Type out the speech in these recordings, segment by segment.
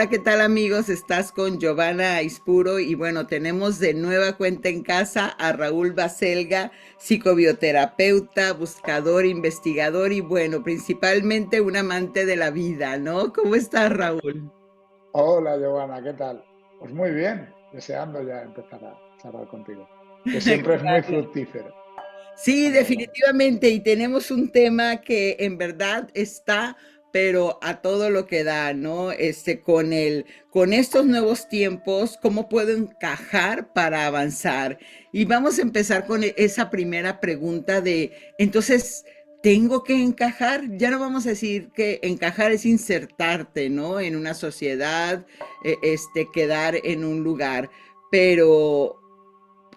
Hola, ¿qué tal amigos? Estás con Giovanna Ispuro y bueno, tenemos de nueva cuenta en casa a Raúl Baselga, psicobioterapeuta, buscador, investigador y bueno, principalmente un amante de la vida, ¿no? ¿Cómo estás, Raúl? Hola, Giovanna, ¿qué tal? Pues muy bien, deseando ya empezar a charlar contigo, que siempre es muy fructífero. Sí, Cuando hablamos. definitivamente, y tenemos un tema que en verdad está, pero a todo lo que da, ¿no? Con estos nuevos tiempos, ¿cómo puedo encajar para avanzar? Y vamos a empezar con esa primera pregunta de, entonces, ¿tengo que encajar? Ya no vamos a decir que encajar es insertarte, ¿no? En una sociedad, quedar en un lugar, pero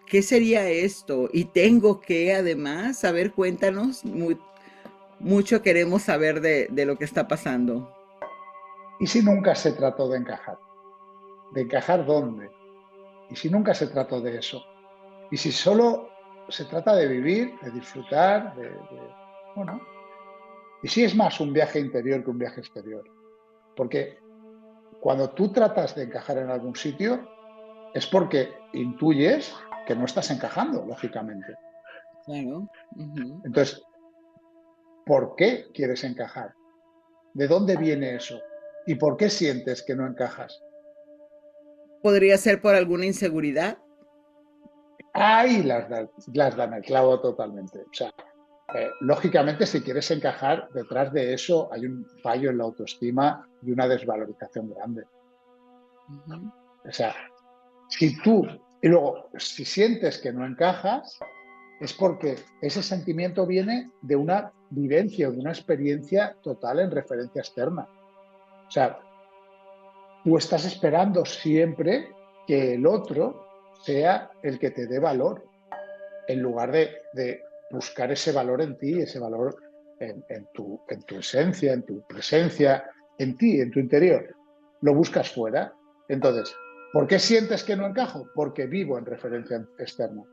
¿qué sería esto? Y tengo que además, a ver, cuéntanos, mucho queremos saber de lo que está pasando. ¿Y si nunca se trató de encajar? ¿De encajar dónde? ¿Y si nunca se trató de eso? ¿Y si solo se trata de vivir, de disfrutar, bueno, y si es más un viaje interior que un viaje exterior? Porque cuando tú tratas de encajar en algún sitio, es porque intuyes que no estás encajando, lógicamente. Claro. Ujú. Entonces, ¿por qué quieres encajar? ¿De dónde viene eso? ¿Y por qué sientes que no encajas? ¿Podría ser por alguna inseguridad? Ahí las dan el clavo totalmente. O sea, lógicamente, si quieres encajar, detrás de eso hay un fallo en la autoestima y una desvalorización grande. Ujú. O sea, si tú, y luego, si sientes que no encajas, es porque ese sentimiento viene de una vivencia o de una experiencia total en referencia externa. O sea, tú estás esperando siempre que el otro sea el que te dé valor, en lugar de buscar ese valor en ti, ese valor en tu esencia, en tu presencia, en ti, en tu interior. Lo buscas fuera. Entonces, ¿por qué sientes que no encajo? Porque vivo en referencia externa.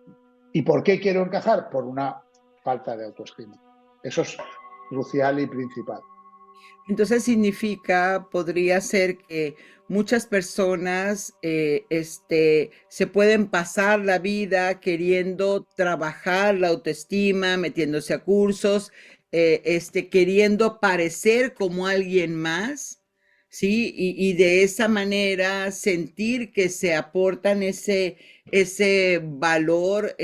¿Y por qué quiero encajar? Por una falta de autoestima. Eso es crucial y principal. Entonces significa, podría ser que muchas personas se pueden pasar la vida queriendo trabajar la autoestima, metiéndose a cursos, queriendo parecer como alguien más, ¿sí? Y de esa manera sentir que se aportan ese valor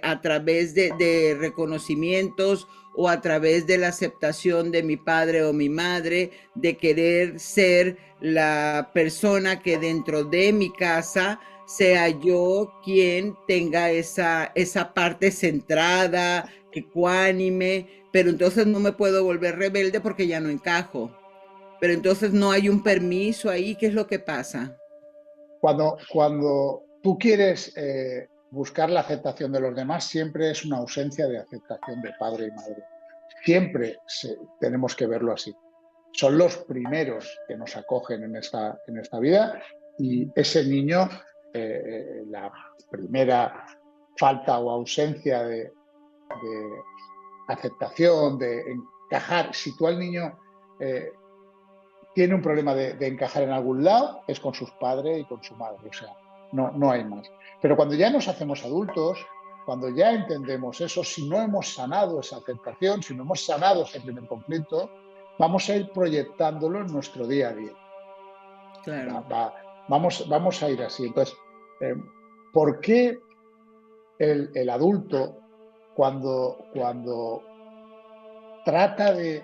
a través de reconocimientos o a través de la aceptación de mi padre o mi madre, de querer ser la persona que dentro de mi casa sea yo quien tenga esa parte centrada, ecuánime, pero entonces no me puedo volver rebelde porque ya no encajo. Pero entonces no hay un permiso ahí, ¿qué es lo que pasa? Cuando tú quieres buscar la aceptación de los demás, siempre es una ausencia de aceptación de padre y madre. Siempre tenemos que verlo así. Son los primeros que nos acogen en esta vida y ese niño, la primera falta o ausencia de aceptación, de encajar, si tú al niño tiene un problema de encajar en algún lado, es con sus padres y con su madre, o sea, no hay más. Pero cuando ya nos hacemos adultos, cuando ya entendemos eso, si no hemos sanado esa aceptación, si no hemos sanado ese primer conflicto, vamos a ir proyectándolo en nuestro día a día. Va, Claro. va, vamos a ir así. Entonces, eh, ¿por qué el adulto, cuando trata de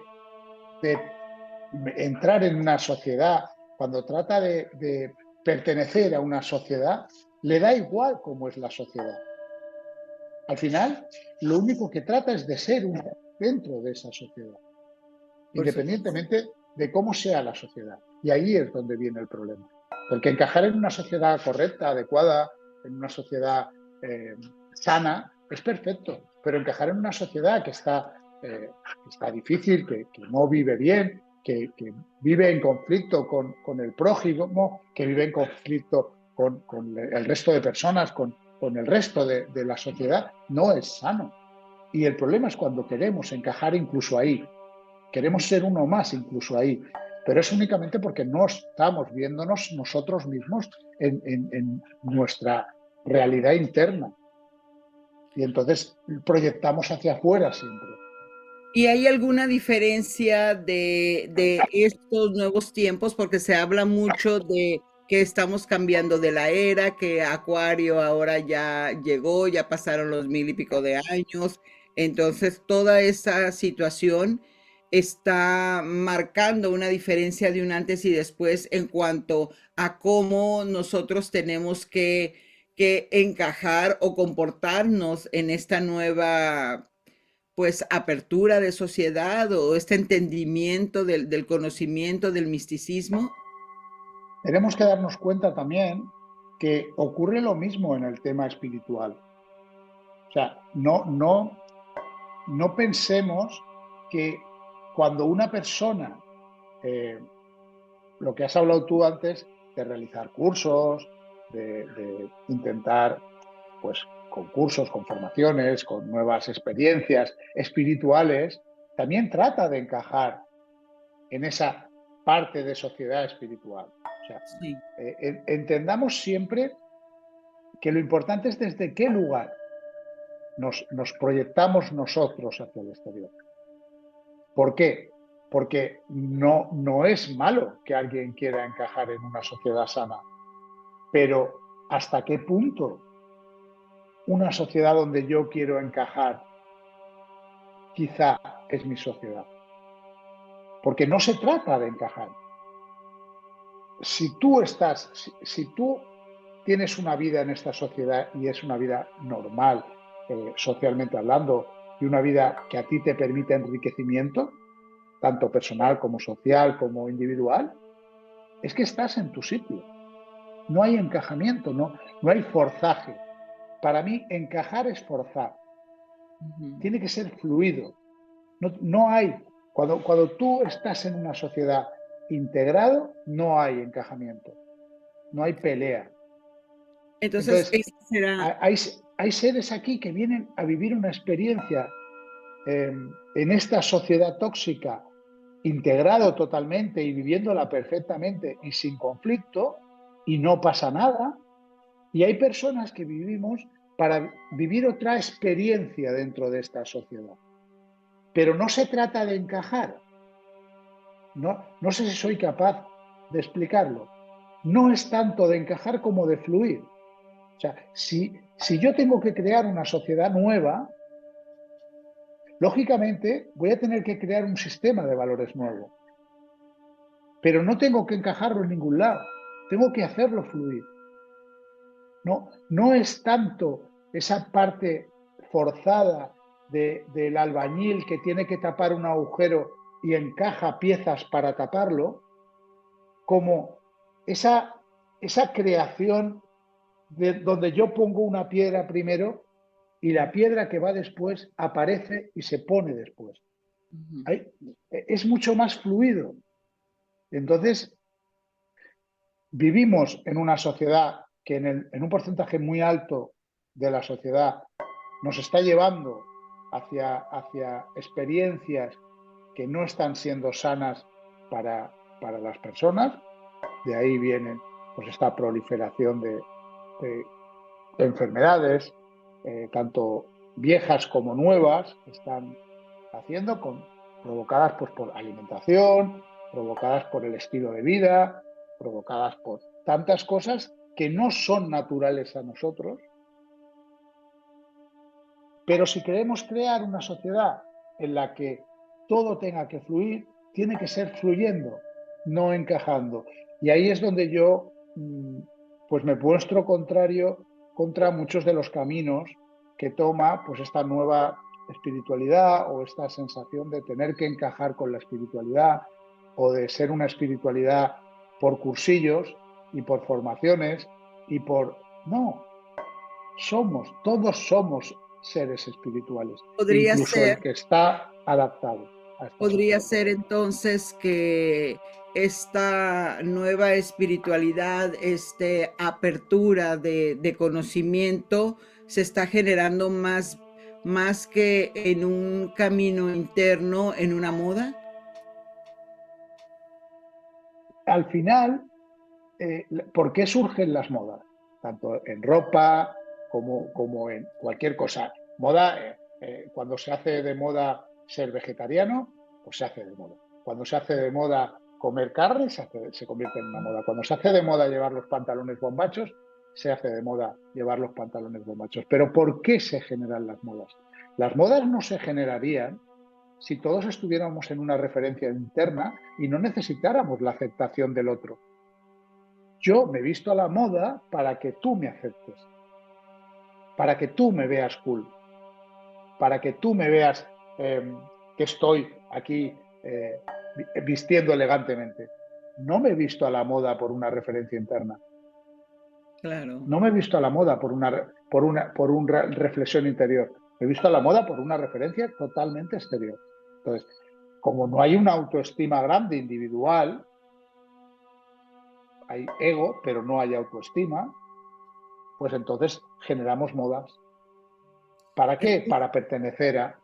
entrar en una sociedad, cuando trata de pertenecer a una sociedad, le da igual cómo es la sociedad? Al final, lo único que trata es de ser uno dentro de esa sociedad, Por supuesto. independientemente de cómo sea la sociedad. Y ahí es donde viene el problema. Porque encajar en una sociedad correcta, adecuada, en una sociedad eh, sana, es perfecto. Pero encajar en una sociedad que está difícil, que no vive bien, que vive en conflicto con el prójimo, que vive en conflicto con el resto de personas, con el resto de la sociedad, no es sano. Y el problema es cuando queremos encajar incluso ahí. Queremos ser uno más incluso ahí. pero es únicamente porque no estamos viéndonos nosotros mismos en nuestra realidad interna. Y entonces proyectamos hacia afuera siempre. ¿Y hay alguna diferencia de estos nuevos tiempos? Porque se habla mucho de que estamos cambiando de la era, que Acuario ahora ya llegó, ya pasaron los 1000 y pico de años. Entonces, toda esa situación está marcando una diferencia de un antes y después en cuanto a cómo nosotros tenemos que encajar o comportarnos en esta nueva pues apertura de sociedad o este entendimiento del conocimiento del misticismo. Tenemos que darnos cuenta también que ocurre lo mismo en el tema espiritual. O sea, no pensemos que cuando una persona, eh, lo que has hablado tú antes, de realizar cursos, de intentar, pues, con cursos, con formaciones, con nuevas experiencias espirituales, también trata de encajar en esa parte de sociedad espiritual. O sea, Sí. entendamos siempre que lo importante es desde qué lugar nos proyectamos nosotros hacia el exterior. ¿Por qué? Porque no es malo que alguien quiera encajar en una sociedad sana, pero ¿hasta qué punto una sociedad donde yo quiero encajar quizá es mi sociedad? Porque no se trata de encajar. Si tú tienes una vida en esta sociedad y es una vida normal, socialmente hablando, y una vida que a ti te permite enriquecimiento, tanto personal como social como individual, es que estás en tu sitio. No hay encajamiento, no hay forzaje. Para mí, encajar es forzar. Ujú. Tiene que ser fluido. No hay, cuando tú estás en una sociedad integrado, no hay encajamiento, no hay pelea. Entonces, Entonces, esa será, hay seres aquí que vienen a vivir una experiencia en esta sociedad tóxica, integrado totalmente y viviéndola perfectamente y sin conflicto, y no pasa nada. Y hay personas que vivimos para vivir otra experiencia dentro de esta sociedad. Pero no se trata de encajar. No sé si soy capaz de explicarlo. No es tanto de encajar como de fluir. O sea, si yo tengo que crear una sociedad nueva, lógicamente voy a tener que crear un sistema de valores nuevo, pero no tengo que encajarlo en ningún lado, tengo que hacerlo fluir. No es tanto esa parte forzada del albañil que tiene que tapar un agujero y encaja piezas para taparlo, como esa creación donde yo pongo una piedra primero y la piedra que va después aparece y se pone después. ujú. Hay, es mucho más fluido. Entonces, vivimos en una sociedad que en un porcentaje muy alto de la sociedad nos está llevando hacia experiencias que no están siendo sanas para las personas. De ahí viene pues esta proliferación de enfermedades, tanto viejas como nuevas, que están haciendo, provocadas pues, por alimentación, provocadas por el estilo de vida, provocadas por tantas cosas que no son naturales a nosotros. Pero si queremos crear una sociedad en la que todo tenga que fluir, tiene que ser fluyendo, no encajando. Y ahí es donde yo pues me muestro contrario contra muchos de los caminos que toma pues esta nueva espiritualidad o esta sensación de tener que encajar con la espiritualidad o de ser una espiritualidad por cursillos y por formaciones y por... No, todos somos seres espirituales, Podría incluso ser, el que está adaptado a esta podría sociedad. ser entonces que esta nueva espiritualidad, esta apertura de conocimiento se está generando más que en un camino interno, en una moda. al final, ¿por qué surgen las modas? Tanto en ropa como en cualquier cosa. Moda, cuando se hace de moda ser vegetariano, pues se hace de moda. Cuando se hace de moda comer carne, se convierte en una moda. Cuando se hace de moda llevar los pantalones bombachos, se hace de moda llevar los pantalones bombachos. Pero ¿por qué se generan las modas? Las modas no se generarían si todos estuviéramos en una referencia interna y no necesitáramos la aceptación del otro. Yo me he visto a la moda para que tú me aceptes, para que tú me veas cool, para que tú me veas que estoy aquí vistiendo elegantemente. No me he visto a la moda por una referencia interna. Claro. No me he visto a la moda por una reflexión interior. Me he visto a la moda por una referencia totalmente exterior. Entonces, como no hay una autoestima grande individual, hay ego, pero no hay autoestima, pues entonces generamos modas. ¿Para qué? Para pertenecer a...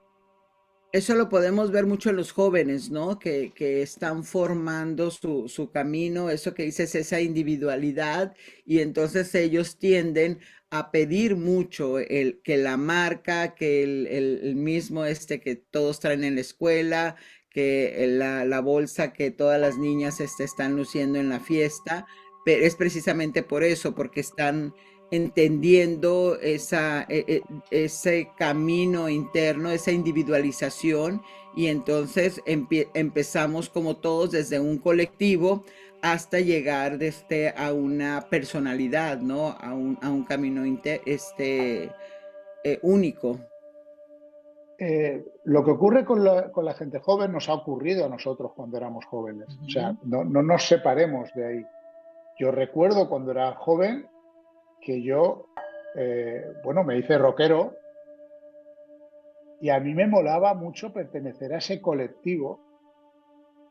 Eso lo podemos ver mucho en los jóvenes, ¿no? Que están formando su camino, eso que dices, esa individualidad, y entonces ellos tienden a pedir mucho que la marca, que el mismo que todos traen en la escuela, que la bolsa que todas las niñas están luciendo en la fiesta, pero es precisamente por eso, porque están entendiendo ese camino interno, esa individualización, y entonces empezamos como todos desde un colectivo hasta llegar a una personalidad, ¿no? A un camino único. Lo que ocurre con la gente joven nos ha ocurrido a nosotros cuando éramos jóvenes. O sea, Ujú. no nos separemos de ahí. Yo recuerdo cuando era joven que yo, bueno, me hice rockero y a mí me molaba mucho pertenecer a ese colectivo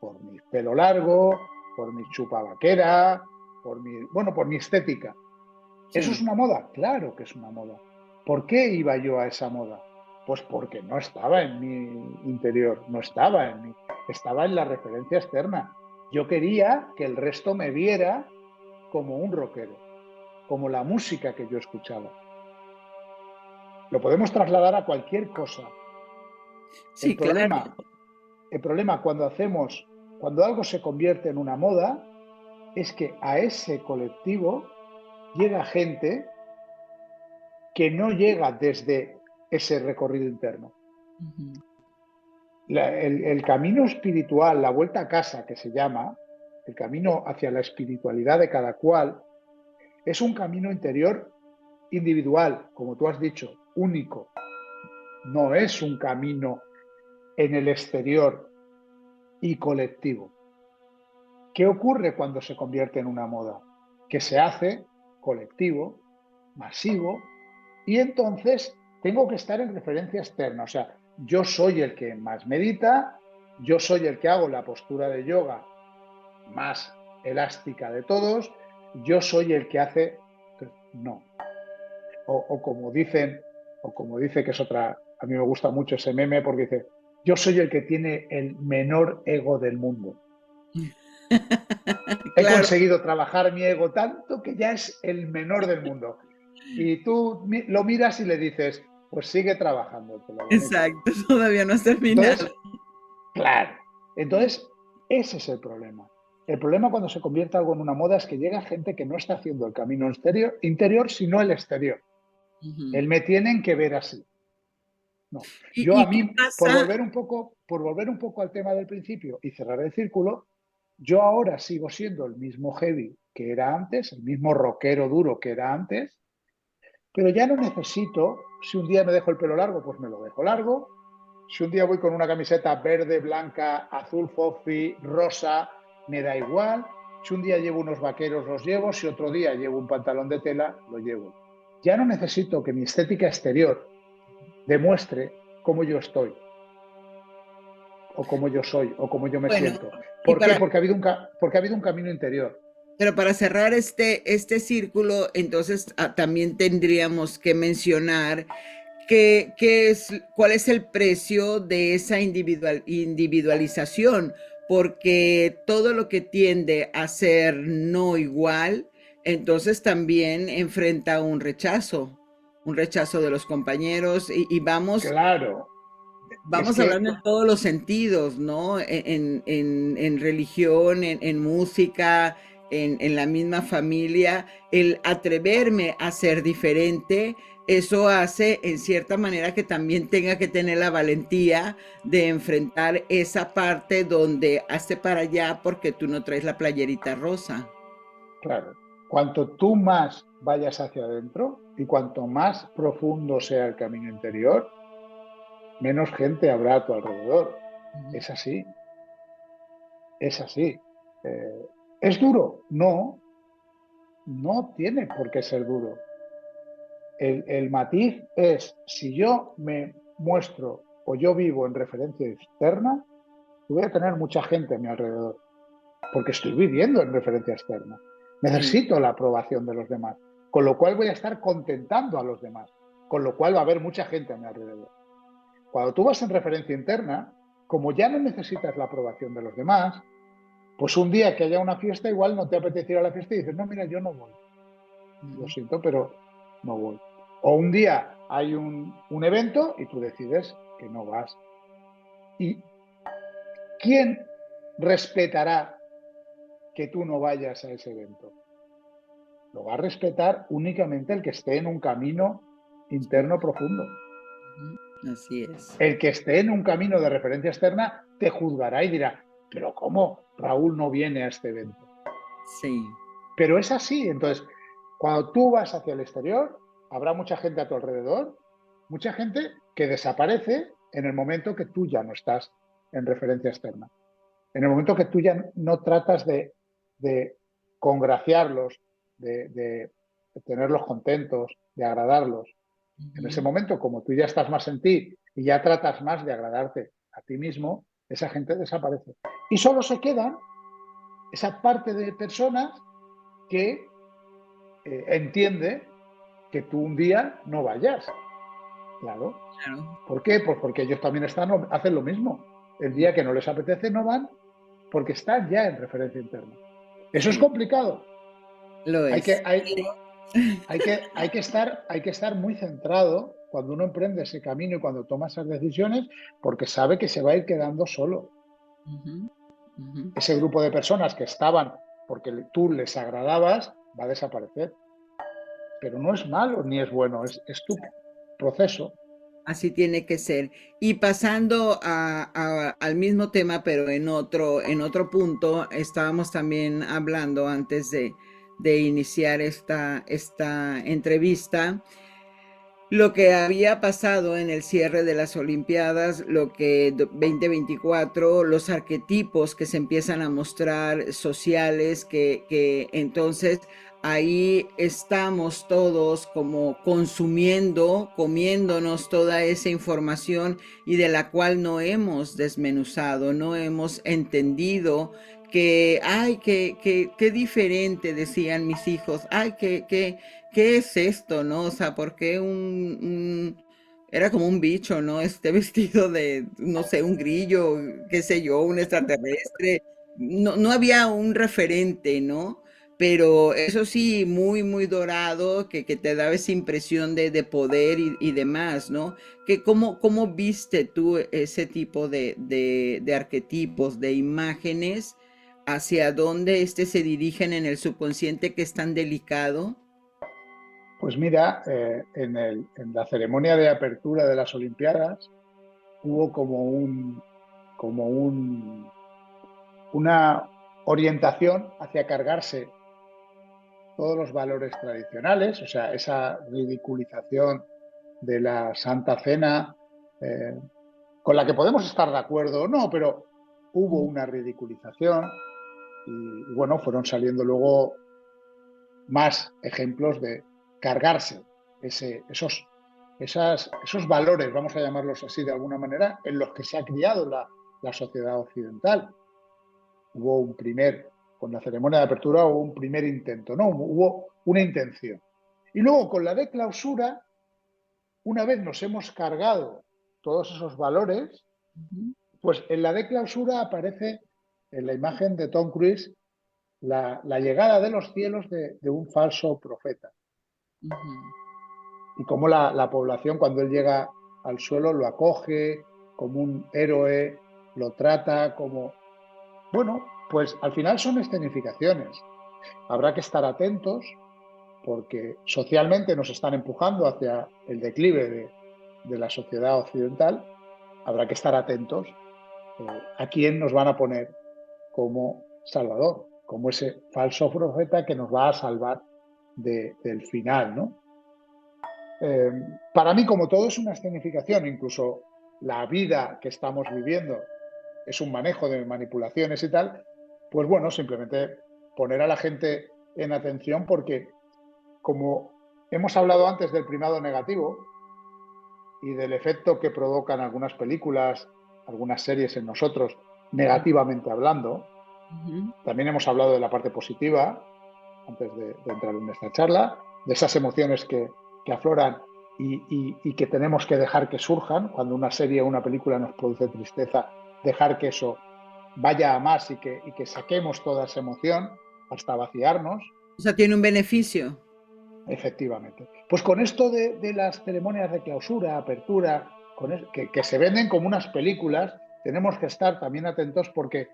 por mi pelo largo, por mi chupa vaquera, por mi estética. ¿Eso es Sí. una moda? Claro que es una moda. ¿Por qué iba yo a esa moda? Pues porque no estaba en mi interior, no estaba en mí, estaba en la referencia externa. Yo quería que el resto me viera como un rockero, como la música que yo escuchaba. Lo podemos trasladar a cualquier cosa. El Sí, claro. problema, el problema cuando algo se convierte en una moda, es que a ese colectivo llega gente que no llega desde ese recorrido interno. Ujú. El camino espiritual, la vuelta a casa que se llama, el camino hacia la espiritualidad de cada cual, es un camino interior individual, como tú has dicho, único. No es un camino en el exterior y colectivo. ¿Qué ocurre cuando se convierte en una moda? Que se hace colectivo, masivo, y entonces tengo que estar en referencia externa. O sea, yo soy el que más medita, yo soy el que hago la postura de yoga más elástica de todos, yo soy el que hace... No. O como dicen, o como dice que es otra, a mí me gusta mucho ese meme porque dice, yo soy el que tiene el menor ego del mundo. He Claro, conseguido trabajar mi ego tanto que ya es el menor del mundo. Y tú lo miras y le dices, pues sigue trabajando, te lo bonito. exacto, todavía no has terminado. Entonces, claro, entonces ese es el problema. El problema cuando se convierte algo en una moda es que llega gente que no está haciendo el camino interior, sino el exterior. Ujú. Él me tienen que ver así. No. Yo a ¿Y qué mí, pasa? por volver un poco al tema del principio y cerrar el círculo, yo ahora sigo siendo el mismo heavy que era antes, el mismo rockero duro que era antes, pero ya no necesito, si un día me dejo el pelo largo, pues me lo dejo largo. Si un día voy con una camiseta verde, blanca, azul, fofi, rosa, me da igual. Si un día llevo unos vaqueros, los llevo. Si otro día llevo un pantalón de tela, lo llevo. Ya no necesito que mi estética exterior demuestre cómo yo estoy, o cómo yo soy, o cómo yo me Bueno, siento. y ¿Por qué? para, Porque ha habido un camino interior. pero para cerrar este círculo, entonces también tendríamos que mencionar cuál es el precio de esa individualización, porque todo lo que tiende a ser no igual, entonces también enfrenta un rechazo de los compañeros y Claro, es vamos que, hablando en todos los sentidos, ¿no? En religión, en música, en la misma familia, el atreverme a ser diferente, eso hace en cierta manera que también tenga que tener la valentía de enfrentar esa parte donde hazte para allá porque tú no traes la playerita rosa. claro, cuanto tú más vayas hacia adentro y cuanto más profundo sea el camino interior, menos gente habrá a tu alrededor. Es así, es así. Eh, ¿Es duro? No, no tiene por qué ser duro. El matiz es, si yo me muestro o yo vivo en referencia externa, voy a tener mucha gente a mi alrededor, porque estoy viviendo en referencia externa. Sí, Necesito la aprobación de los demás, con lo cual voy a estar contentando a los demás, con lo cual va a haber mucha gente a mi alrededor. Cuando tú vas en referencia interna, como ya no necesitas la aprobación de los demás, pues un día que haya una fiesta, igual no te apetece ir a la fiesta y dices, no, mira, yo no voy. Lo siento, pero no voy. O un día hay un evento y tú decides que no vas. ¿Y quién respetará que tú no vayas a ese evento? Lo va a respetar únicamente el que esté en un camino interno profundo. así es. El que esté en un camino de referencia externa te juzgará y dirá, pero ¿cómo Raúl no viene a este evento? Sí. Pero es así. Entonces, cuando tú vas hacia el exterior, habrá mucha gente a tu alrededor, mucha gente que desaparece en el momento que tú ya no estás en referencia externa. En el momento que tú ya no tratas de congraciarlos, de tenerlos contentos, de agradarlos. En ese Ujú. momento, como tú ya estás más en ti y ya tratas más de agradarte a ti mismo, esa gente desaparece. Y solo se quedan esa parte de personas que entiende que tú un día no vayas. Claro. Claro. ¿Por qué? Pues porque ellos también hacen lo mismo. El día que no les apetece no van porque están ya en referencia interna. Eso es Sí, complicado. lo Hay que, es. hay que estar muy centrado cuando uno emprende ese camino y cuando toma esas decisiones porque sabe que se va a ir quedando solo. Ujú, ujú. Ese grupo de personas que estaban porque tú les agradabas va a desaparecer. Pero no es malo ni es bueno, es tu proceso. Así tiene que ser. Y pasando al mismo tema, pero en otro punto, estábamos también hablando antes de iniciar esta entrevista, lo que había pasado en el cierre de las Olimpiadas, lo que 2024, los arquetipos que se empiezan a mostrar sociales, que entonces ahí estamos todos como consumiendo, comiéndonos toda esa información y de la cual no hemos desmenuzado, no hemos entendido que, ay, que diferente, decían mis hijos, ay, ¿qué es esto, no? O sea, ¿por qué era como un bicho, ¿no? Este vestido de, no sé, un grillo, qué sé yo, un extraterrestre. No, no había un referente, ¿no? Pero eso sí, muy, muy dorado, que te daba esa impresión de poder y demás, ¿no? ¿Cómo viste tú ese tipo de arquetipos, de imágenes, hacia dónde se dirigen en el subconsciente que es tan delicado? Pues mira, en la ceremonia de apertura de las Olimpiadas hubo como una orientación hacia cargarse todos los valores tradicionales, o sea, esa ridiculización de la Santa Cena, eh, con la que podemos estar de acuerdo o no, pero hubo una ridiculización y bueno, fueron saliendo luego más ejemplos de cargarse esos valores, vamos a llamarlos así de alguna manera, en los que se ha criado la sociedad occidental. Hubo con la ceremonia de apertura hubo un primer intento, ¿no? Hubo una intención. Y luego con la de clausura, una vez nos hemos cargado todos esos valores, pues en la de clausura aparece en la imagen de Tom Cruise la llegada de los cielos de un falso profeta. Y cómo la población, cuando él llega al suelo, lo acoge como un héroe, lo trata como... Bueno, pues al final son escenificaciones. Habrá que estar atentos porque socialmente nos están empujando hacia el declive de la sociedad occidental. Habrá que estar atentos a quién nos van a poner como salvador, como ese falso profeta que nos va a salvar del final, ¿no? Para mí, como todo es una escenificación, incluso la vida que estamos viviendo es un manejo de manipulaciones y tal, pues bueno, simplemente poner a la gente en atención porque, como hemos hablado antes del primado negativo y del efecto que provocan algunas películas, algunas series en nosotros, negativamente hablando, también hemos hablado de la parte positiva, antes de entrar en esta charla, de esas emociones que afloran y que tenemos que dejar que surjan. Cuando una serie o una película nos produce tristeza, dejar que eso vaya a más y que saquemos toda esa emoción hasta vaciarnos. O sea, tiene un beneficio. Efectivamente. Pues con esto de las ceremonias de clausura, apertura, que se venden como unas películas, tenemos que estar también atentos porque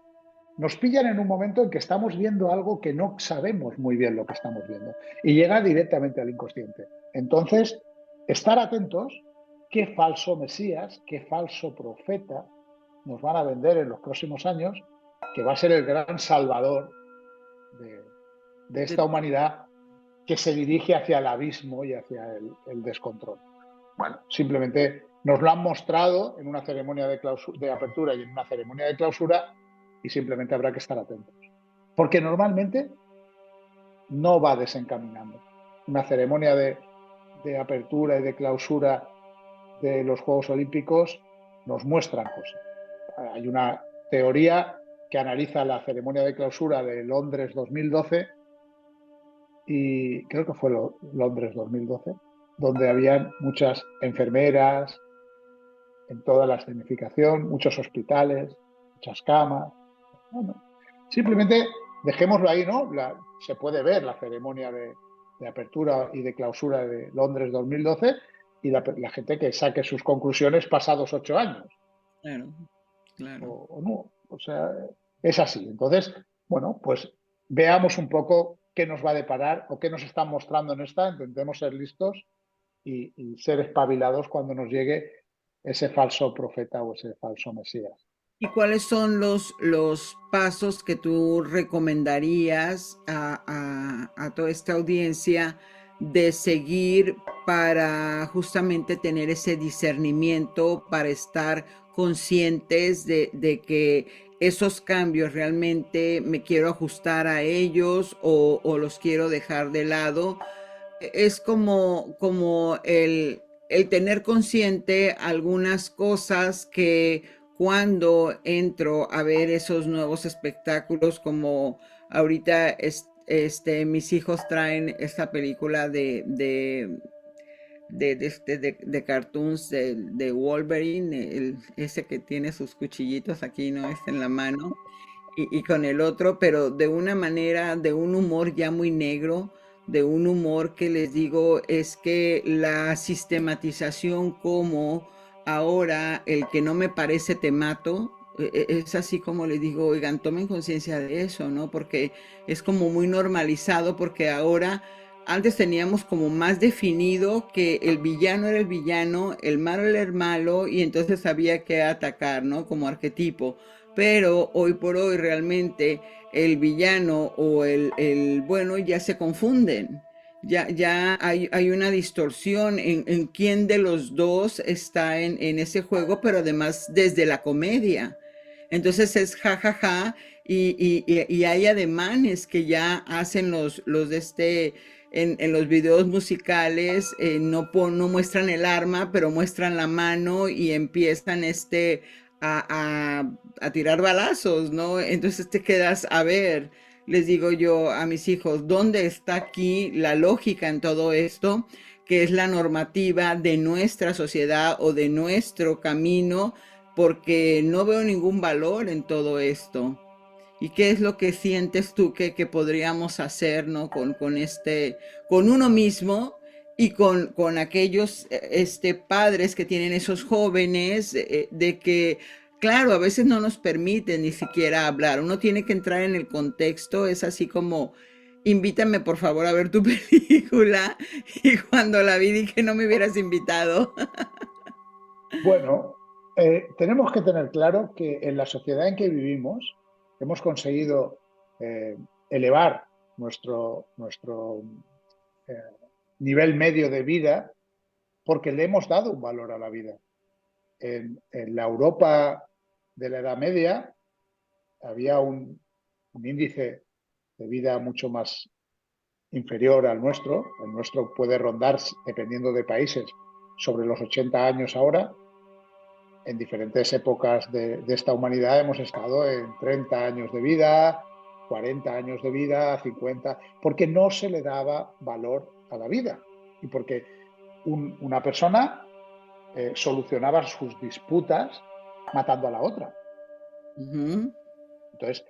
nos pillan en un momento en que estamos viendo algo que no sabemos muy bien lo que estamos viendo y llega directamente al inconsciente. Entonces, estar atentos qué falso Mesías, qué falso profeta nos van a vender en los próximos años, que va a ser el gran salvador de esta humanidad que se dirige hacia el abismo y hacia el descontrol. Bueno, simplemente nos lo han mostrado en una ceremonia de apertura y en una ceremonia de clausura y simplemente habrá que estar atentos. Porque normalmente no va desencaminando. Una ceremonia de apertura y de clausura de los Juegos Olímpicos nos muestran cosas. Hay una teoría que analiza la ceremonia de clausura de Londres 2012 y creo que fue Londres 2012, donde habían muchas enfermeras en toda la escenificación, muchos hospitales, muchas camas. Bueno, simplemente dejémoslo ahí, ¿no? Se puede ver la ceremonia de apertura y de clausura de Londres 2012 y la gente que saque sus conclusiones pasados 8 años. Claro, claro. O no, o sea, es así. Entonces, bueno, pues veamos un poco qué nos va a deparar o qué nos están mostrando en esta, intentemos ser listos y ser espabilados cuando nos llegue ese falso profeta o ese falso Mesías. ¿Y cuáles son los pasos que tú recomendarías a toda esta audiencia de seguir para justamente tener ese discernimiento, para estar conscientes de que esos cambios realmente me quiero ajustar a ellos o los quiero dejar de lado? Es como el tener consciente algunas cosas que cuando entro a ver esos nuevos espectáculos, como ahorita mis hijos traen esta película de cartoons de Wolverine, ese que tiene sus cuchillitos aquí, ¿no? En la mano, y con el otro, pero de una manera, de un humor ya muy negro, de un humor que les digo es que la sistematización como ahora el que no me parece te mato, es así como les digo, oigan, tomen conciencia de eso, ¿no? Porque es como muy normalizado, porque ahora antes teníamos como más definido que el villano era el villano, el malo era el malo, y entonces había que atacar, ¿no? Como arquetipo. Pero hoy por hoy realmente el villano o el bueno ya se confunden. Ya hay una distorsión en quién de los dos está en ese juego, pero además desde la comedia. Entonces es jajaja ja, ja, y hay ademanes que ya hacen los de en los videos musicales, no muestran el arma, pero muestran la mano y empiezan a tirar balazos, ¿no? Entonces te quedas a ver, les digo yo a mis hijos, ¿dónde está aquí la lógica en todo esto? Que es la normativa de nuestra sociedad o de nuestro camino, porque no veo ningún valor en todo esto. ¿Y qué es lo que sientes tú que podríamos hacer, ¿no? Con uno mismo y con aquellos padres que tienen esos jóvenes, de que, claro, a veces no nos permiten ni siquiera hablar. Uno tiene que entrar en el contexto, es así como, invítame por favor a ver tu película, y cuando la vi dije, no me hubieras invitado. Bueno, tenemos que tener claro que en la sociedad en que vivimos hemos conseguido eh, elevar nuestro eh, nivel medio de vida porque le hemos dado un valor a la vida. En la Europa de la Edad Media había un índice de vida mucho más inferior al nuestro. El nuestro puede rondar, dependiendo de países, sobre los 80 años ahora. En diferentes épocas de esta humanidad hemos estado en 30 años de vida, 40 años de vida, 50, porque no se le daba valor a la vida y porque una persona solucionaba sus disputas matando a la otra. Ujú. Entonces,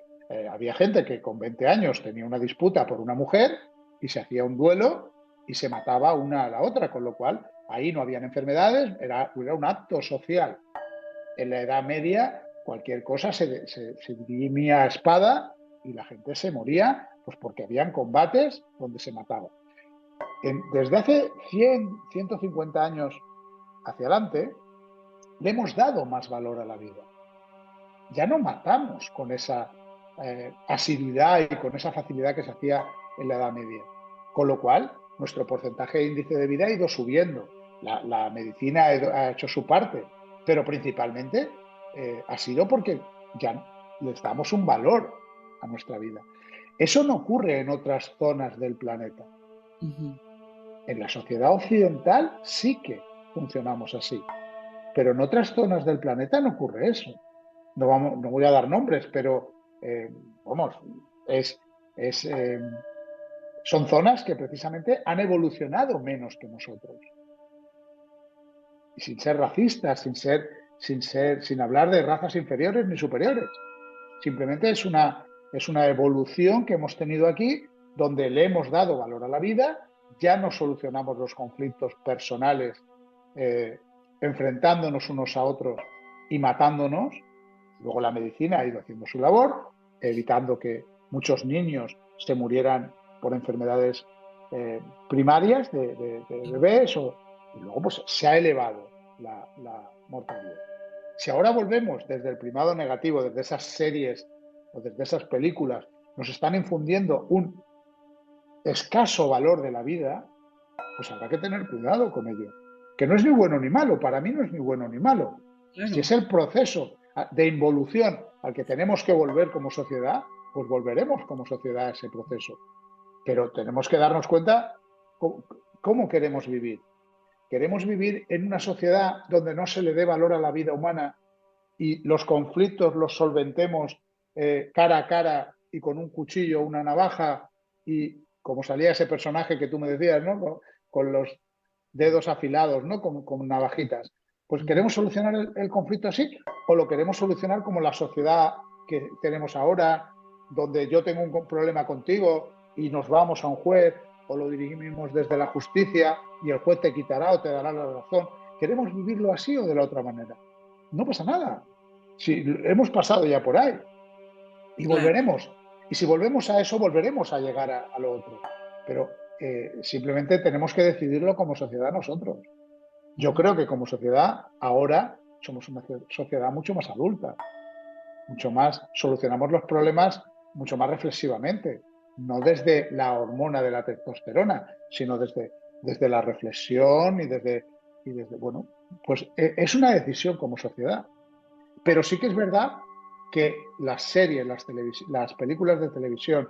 había gente que con 20 años tenía una disputa por una mujer y se hacía un duelo y se mataba una a la otra, con lo cual ahí no habían enfermedades, era un acto social. En la Edad Media cualquier cosa se dirimía a espada y la gente se moría pues porque habían combates donde se mataba. Desde hace 100, 150 años hacia adelante, le hemos dado más valor a la vida. Ya no matamos con esa asiduidad y con esa facilidad que se hacía en la Edad Media. Con lo cual, nuestro porcentaje de índice de vida ha ido subiendo. La medicina ha hecho su parte, pero principalmente ha sido porque ya les damos un valor a nuestra vida. Eso no ocurre en otras zonas del planeta. Ujú. En la sociedad occidental sí que funcionamos así, pero en otras zonas del planeta no ocurre eso. No voy a dar nombres, pero vamos, es, es, son zonas que precisamente han evolucionado menos que nosotros. Y sin ser racistas, sin hablar de razas inferiores ni superiores. Simplemente es una evolución que hemos tenido aquí donde le hemos dado valor a la vida, ya no solucionamos los conflictos personales eh, enfrentándonos unos a otros y matándonos. Luego la medicina ha ido haciendo su labor, evitando que muchos niños se murieran por enfermedades primarias de bebés, y luego pues se ha elevado la mortalidad. Si ahora volvemos desde el primado negativo, desde esas series o desde esas películas, nos están infundiendo un escaso valor de la vida, pues habrá que tener cuidado con ello. Que no es ni bueno ni malo, para mí no es ni bueno ni malo. Si Claro. es el proceso de involución al que tenemos que volver como sociedad, pues volveremos como sociedad a ese proceso. Pero tenemos que darnos cuenta cómo queremos vivir. ¿Queremos vivir en una sociedad donde no se le dé valor a la vida humana y los conflictos los solventemos cara a cara y con un cuchillo, una navaja, y como salía ese personaje que tú me decías, ¿no? Con los dedos afilados, ¿no? Con navajitas? Pues Ujú. queremos solucionar el conflicto así o lo queremos solucionar como la sociedad que tenemos ahora, donde yo tengo un problema contigo y nos vamos a un juez o lo dirigimos desde la justicia y el juez te quitará o te dará la razón. ¿Queremos vivirlo así o de la otra manera? No pasa nada. Si hemos pasado ya por ahí y Claro. volveremos. Y si volvemos a eso, volveremos a llegar a lo otro. Pero simplemente tenemos que decidirlo como sociedad nosotros. Yo Ujú. creo que como sociedad ahora somos una sociedad mucho más adulta, mucho más, solucionamos los problemas mucho más reflexivamente, no desde la hormona de la testosterona, sino desde la reflexión y desde, bueno, pues es una decisión como sociedad. Pero sí que es verdad que las series, las películas de televisión,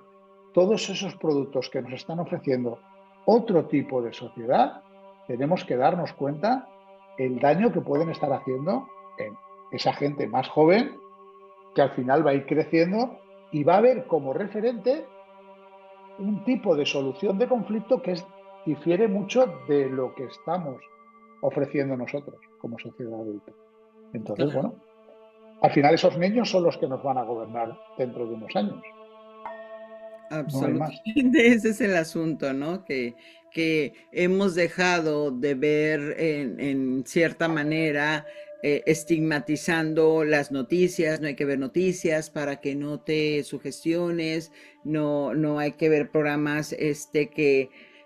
todos esos productos que nos están ofreciendo otro tipo de sociedad, tenemos que darnos cuenta el daño que pueden estar haciendo en esa gente más joven que al final va a ir creciendo y va a ver como referente un tipo de solución de conflicto que difiere mucho de lo que estamos ofreciendo nosotros como sociedad adulta. Entonces, Claro. bueno. Al final esos niños son los que nos van a gobernar dentro de unos años. No hay más. Absolutamente, ese es el asunto, ¿no? Que hemos dejado de ver en cierta manera, estigmatizando las noticias. No hay que ver noticias para que no te sugestiones, no hay que ver programas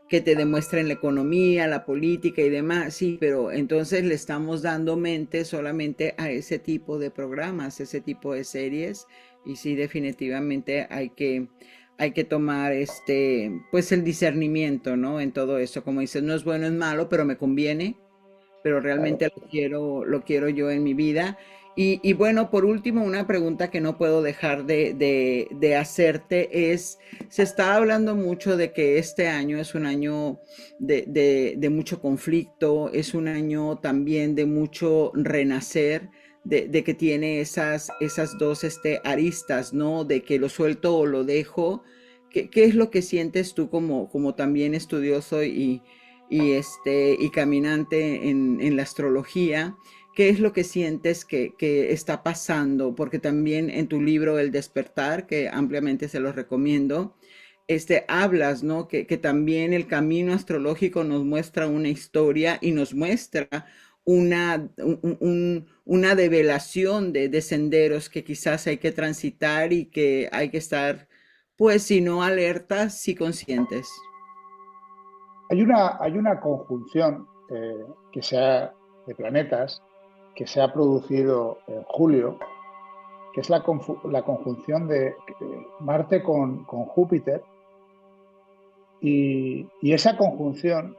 que te demuestren la economía, la política y demás. Sí, pero entonces le estamos dando mente solamente a ese tipo de programas, ese tipo de series, y sí, definitivamente hay que tomar pues el discernimiento, ¿no? En todo eso, como dices, no es bueno, es malo, pero me conviene, pero Claro. realmente lo quiero yo en mi vida. Y bueno, por último, una pregunta que no puedo dejar de hacerte es, se está hablando mucho de que este año es un año de mucho conflicto, es un año también de mucho renacer, de que tiene esas dos aristas, ¿no? De que lo suelto o lo dejo. ¿Qué es lo que sientes tú como también estudioso y caminante en la astrología? ¿Qué es lo que sientes que está pasando? Porque también en tu libro El despertar, que ampliamente se los recomiendo, hablas, ¿no? Que también el camino astrológico nos muestra una historia y nos muestra una develación de senderos que quizás hay que transitar y que hay que estar, pues, si no alertas, sí conscientes. Hay una conjunción de planetas que se ha producido en julio, que es la conjunción de Marte con Júpiter, y esa conjunción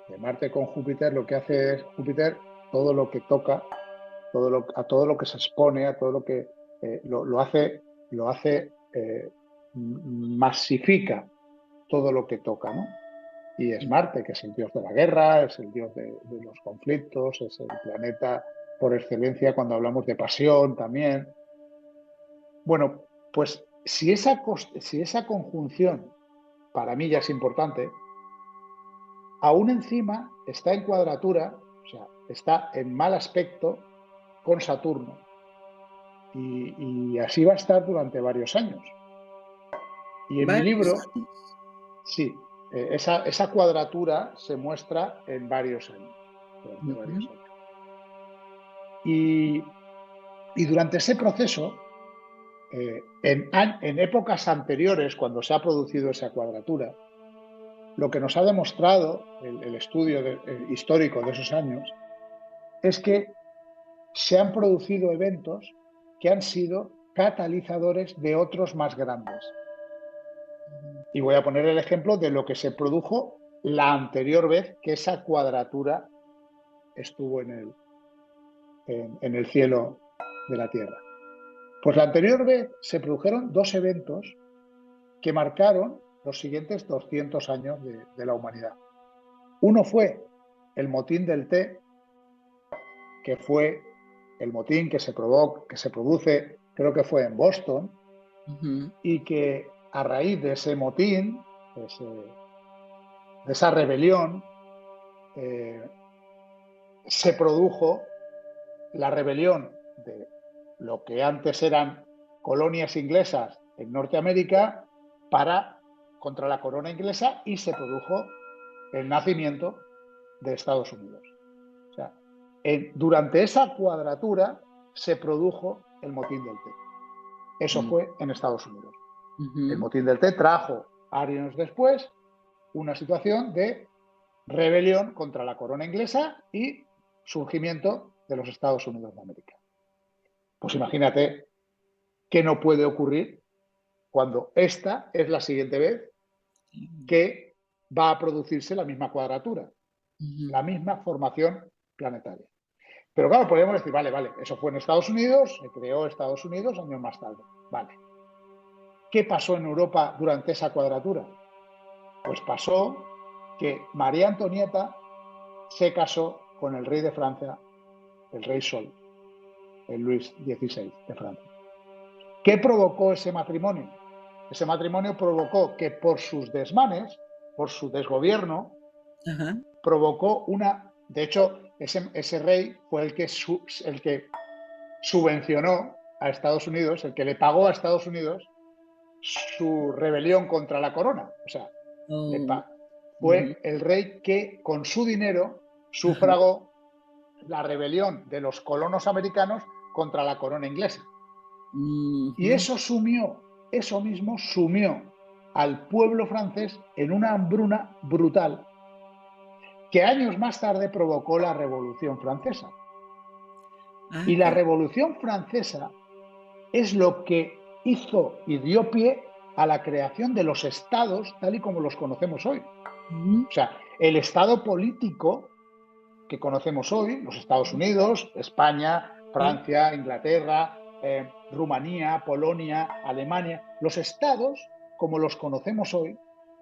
de Marte con Júpiter lo que hace es Júpiter, todo lo que toca, a todo lo que se expone, a todo lo que lo hace masifica todo lo que toca, ¿no? Y es Marte, que es el dios de la guerra, es el dios de los conflictos, es el planeta por excelencia cuando hablamos de pasión también. Bueno, pues si esa conjunción para mí ya es importante, aún encima está en cuadratura, o sea, está en mal aspecto con Saturno. Y así va a estar durante varios años. Y en mi Varios libro, años. sí, esa cuadratura se muestra en varios años, durante varios Ujú. años. Y, y durante ese proceso, en épocas anteriores, cuando se ha producido esa cuadratura, lo que nos ha demostrado el estudio histórico de esos años es que se han producido eventos que han sido catalizadores de otros más grandes. Y voy a poner el ejemplo de lo que se produjo la anterior vez que esa cuadratura estuvo en el cielo de la Tierra. Pues la anterior vez se produjeron dos eventos que marcaron los siguientes 200 años de la humanidad. Uno fue el motín del té, que fue el motín que se produce, creo que fue en Boston, Ujú. y que a raíz de ese motín, de esa rebelión, eh, se produjo la rebelión de lo que antes eran colonias inglesas en Norteamérica contra la corona inglesa, y se produjo el nacimiento de Estados Unidos. O sea, durante esa cuadratura se produjo el motín del té. Eso fue en Estados Unidos. El Ujú. motín del té trajo años después una situación de rebelión contra la corona inglesa y surgimiento de los Estados Unidos de América. Pues imagínate qué no puede ocurrir cuando esta es la siguiente vez que va a producirse la misma cuadratura, Ujú. la misma formación planetaria. Pero claro, podríamos decir, vale, eso fue en Estados Unidos, se creó Estados Unidos años más tarde. Vale. ¿Qué pasó en Europa durante esa cuadratura? Pues pasó que María Antonieta se casó con el rey de Francia, el rey Sol, el Luis XVI de Francia. ¿Qué provocó ese matrimonio? Ese matrimonio provocó que por sus desmanes, por su desgobierno, Ajá. provocó una... De hecho, ese rey fue el que subvencionó a Estados Unidos, el que le pagó a Estados Unidos su rebelión contra la corona. O sea, Oh, ujú, fue el rey que con su dinero ajá, sufragó la rebelión de los colonos americanos contra la corona inglesa. Y ujú, eso mismo sumió al pueblo francés en una hambruna brutal que años más tarde provocó la Revolución Francesa. ah, Y la Revolución Francesa es lo que hizo y dio pie a la creación de los estados tal y como los conocemos hoy. ujú, O sea, el estado político que conocemos hoy, los Estados Unidos, España, sí, Francia, Inglaterra, Rumanía, Polonia, Alemania, los estados, como los conocemos hoy,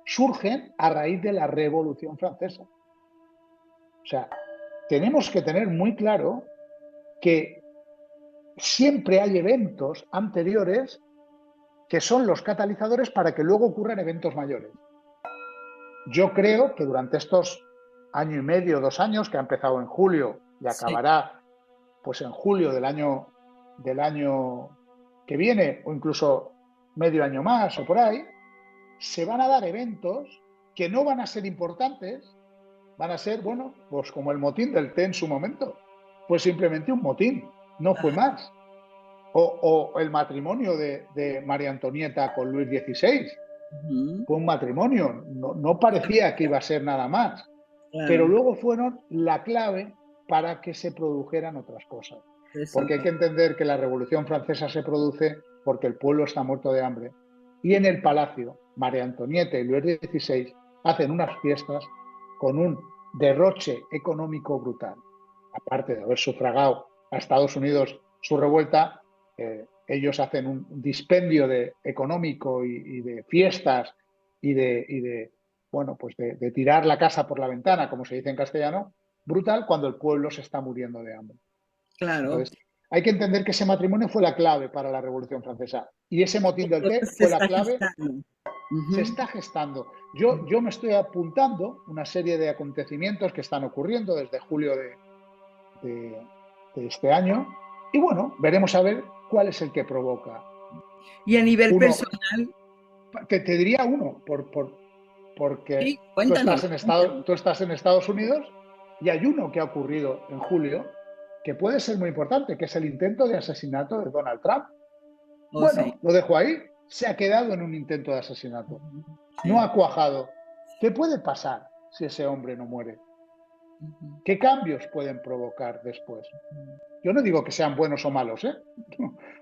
surgen a raíz de la Revolución Francesa. O sea, tenemos que tener muy claro que siempre hay eventos anteriores que son los catalizadores para que luego ocurran eventos mayores. Yo creo que durante estos año y medio, 2 años, que ha empezado en julio y sí, acabará pues en julio del año que viene, o incluso medio año más o por ahí, se van a dar eventos que no van a ser importantes, van a ser, bueno, pues como el motín del té en su momento. Fue simplemente un motín, no fue ajá, más. O el matrimonio de María Antonieta con Luis XVI. ujú, Fue un matrimonio, no parecía que iba a ser nada más, pero claro, luego fueron la clave para que se produjeran otras cosas. Porque hay que desencadenó. entender que la Revolución Francesa se produce porque el pueblo está muerto de hambre. Y en el palacio, María Antonieta y Luis XVI hacen unas fiestas con un derroche económico brutal. Aparte de haber sufragado a Estados Unidos su revuelta, ellos hacen un dispendio económico y de fiestas y de bueno, pues de tirar la casa por la ventana, como se dice en castellano, brutal cuando el pueblo se está muriendo de hambre. Claro, Entonces, hay que entender que ese matrimonio fue la clave para la Revolución Francesa y ese motín del té entonces se fue la está clave. gestando. Se Ujú, está gestando. Yo me estoy apuntando una serie de acontecimientos que están ocurriendo desde julio de, de este año y bueno, veremos a ver cuál es el que provoca. y a nivel Uno, personal, te diría uno, porque sí, cuéntanos, cuéntanos. Tú estás en Estados Unidos y hay uno que ha ocurrido en julio que puede ser muy importante, que es el intento de asesinato de Donald Trump. Oh, sí, Bueno, lo dejo ahí. Se ha quedado en un intento de asesinato. ujú, No sí, ha cuajado. ¿Qué puede pasar si ese hombre no muere? ujú, ¿Qué cambios pueden provocar después? ujú. Yo no digo que sean buenos o malos, ¿eh?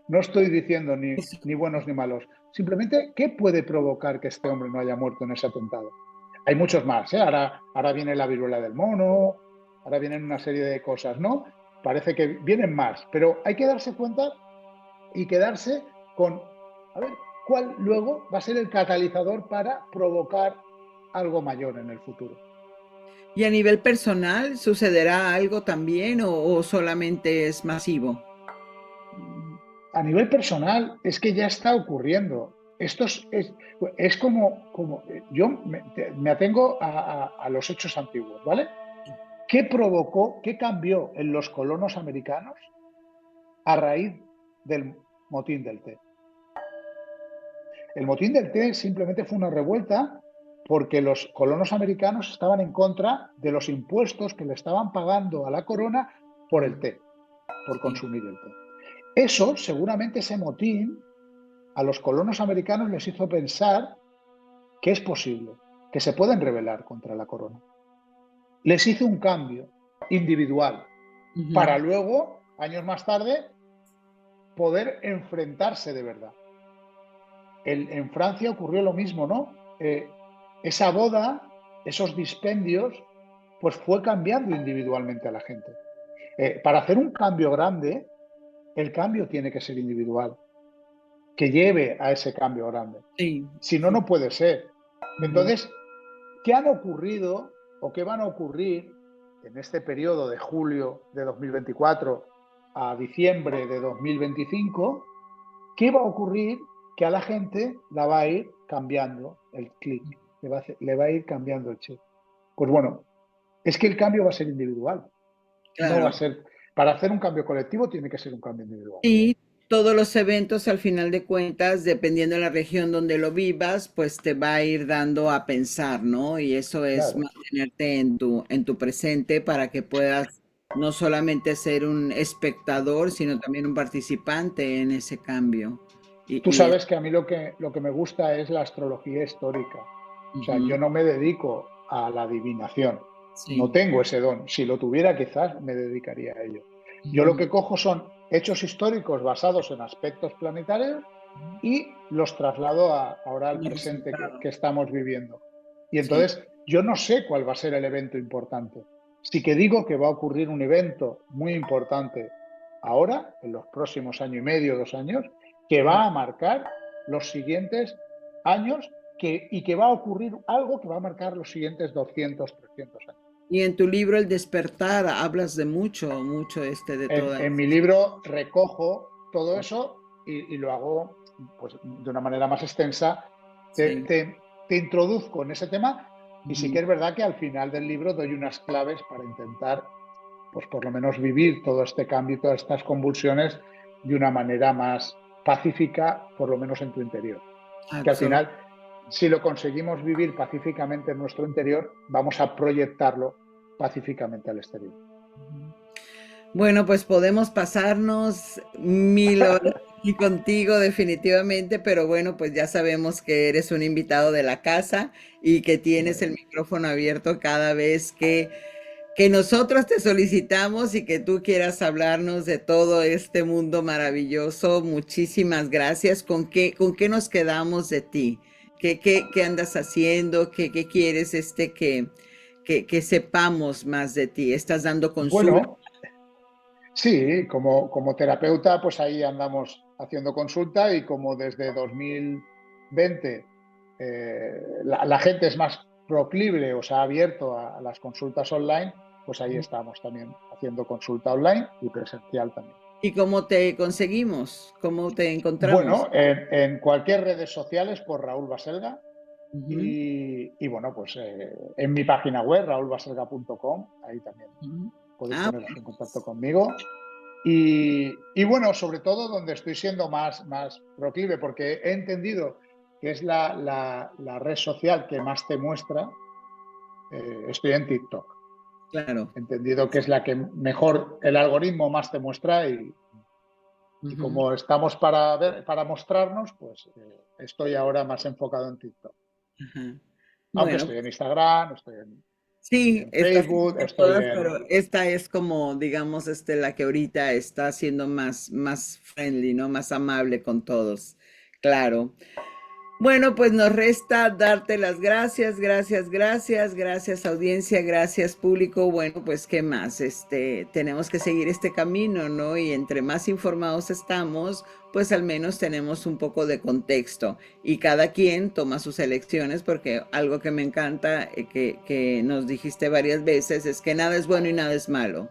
No estoy diciendo Eso, ni buenos ni malos. Simplemente, ¿qué puede provocar que este hombre no haya muerto en ese atentado? Hay muchos más, ¿eh? Ahora viene la viruela del mono, ahora vienen una serie de cosas, ¿no? Parece que vienen más, pero hay que darse cuenta y quedarse con, a ver, cuál luego va a ser el catalizador para provocar algo mayor en el futuro. ¿y a nivel personal sucederá algo también o solamente es masivo? A nivel personal, es que ya está ocurriendo. Es como yo me atengo a los hechos antiguos, ¿vale? ¿Qué provocó, qué cambió en los colonos americanos a raíz del motín del té? El motín del té simplemente fue una revuelta porque los colonos americanos estaban en contra de los impuestos que le estaban pagando a la corona por el té, por Sí, consumir el té. Eso, seguramente ese motín, a los colonos americanos les hizo pensar que es posible, que se pueden rebelar contra la corona. Les hizo un cambio individual para ujú, luego, años más tarde, poder enfrentarse de verdad. En Francia ocurrió lo mismo, ¿no? Esa boda, esos dispendios, pues fue cambiando individualmente a la gente. Para hacer un cambio grande, el cambio tiene que ser individual, que lleve a ese cambio grande. sí, Si no, sí, no puede ser. ujú. Entonces, ¿qué han ocurrido o qué van a ocurrir en este periodo de julio de 2024 a diciembre de 2025? ¿Qué va a ocurrir? Que a la gente la va a ir cambiando el clic, le va a ir cambiando el chip. Pues bueno, es que el cambio va a ser individual, no va a Claro, ser. para hacer un cambio colectivo tiene que ser un cambio individual. Y todos los eventos, al final de cuentas, dependiendo de la región donde lo vivas, pues te va a ir dando a pensar, ¿no? Y eso es Claro. mantenerte en tu presente para que puedas no solamente ser un espectador, sino también un participante en ese cambio. Tú Y sabes que a mí lo que me gusta es la astrología histórica. O sea, yo ujú, no me dedico a la adivinación. No sí, tengo ese don. Si lo tuviera, quizás me dedicaría a ello. Yo lo ujú, que cojo son hechos históricos basados en aspectos planetarios y los traslado ahora al como presente resultado. que estamos viviendo. Y Sí, entonces yo no sé cuál va a ser el evento importante. Sí que digo que va a ocurrir un evento muy importante ahora, en los próximos año y medio, 2 años, que va a marcar los siguientes años y que va a ocurrir algo que va a marcar los siguientes 200, 300 años. y en tu libro El despertar hablas de mucho, mucho de todas. En mi libro recojo todo eso y lo hago pues, de una manera más extensa. Te, Sí. te, te introduzco en ese tema y sí Ujú. que es verdad que al final del libro doy unas claves para intentar, pues por lo menos vivir todo este cambio y todas estas convulsiones de una manera más pacífica, por lo menos en tu interior. Que al Absolutamente. final, si lo conseguimos vivir pacíficamente en nuestro interior, vamos a proyectarlo pacíficamente al exterior. Bueno, pues podemos pasarnos 1000 horas aquí contigo definitivamente, pero bueno, pues ya sabemos que eres un invitado de la casa y que Muy tienes el bien. micrófono abierto cada vez que nosotros te solicitamos y que tú quieras hablarnos de todo este mundo maravilloso. Muchísimas gracias. Con qué nos quedamos de ti? ¿Qué andas haciendo? ¿Qué quieres que sepamos más de ti? ¿Estás dando consulta? Bueno, sí, como terapeuta, pues ahí andamos haciendo consulta y como desde 2020 la gente es más proclive o se ha abierto a las consultas online, pues ahí estamos también haciendo consulta online y presencial también. ¿Y cómo te conseguimos? ¿Cómo te encontramos? Bueno, en cualquier redes sociales por Raúl Baselga Ujú, y bueno, pues en mi página web, raulbaselga.com, ahí también ujú. podéis Ah, poneros en contacto conmigo. Y bueno, sobre todo donde estoy siendo más proclive, porque he entendido que es la red social que más te muestra, estoy en TikTok. claro. He entendido que es la que mejor el algoritmo más te muestra y Ujú, como estamos para mostrarnos, pues estoy ahora más enfocado en TikTok. ajá. Aunque Bueno, estoy en Instagram, estoy sí, en estás Facebook, en estoy todas, en... pero esta es como, digamos, la que ahorita está siendo más friendly, ¿no? Más amable con todos. Claro. Bueno, pues nos resta darte las gracias, gracias, gracias, gracias audiencia, gracias público. Bueno, pues qué más, tenemos que seguir este camino, ¿no? Y entre más informados estamos, pues al menos tenemos un poco de contexto y cada quien toma sus elecciones porque algo que me encanta, que nos dijiste varias veces, es que nada es bueno y nada es malo.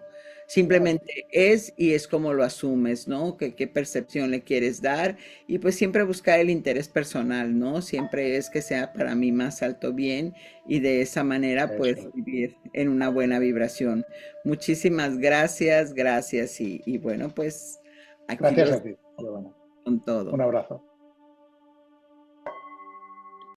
Claro, Simplemente es y es como lo asumes, ¿no? Qué percepción le quieres dar y pues siempre buscar el interés personal, ¿no? Siempre es que sea para mí más alto bien y de esa manera pues eso es. vivir en una buena vibración. Muchísimas gracias, gracias y bueno pues aquí Gracias los a ti, Giovanna. con Un todo. abrazo.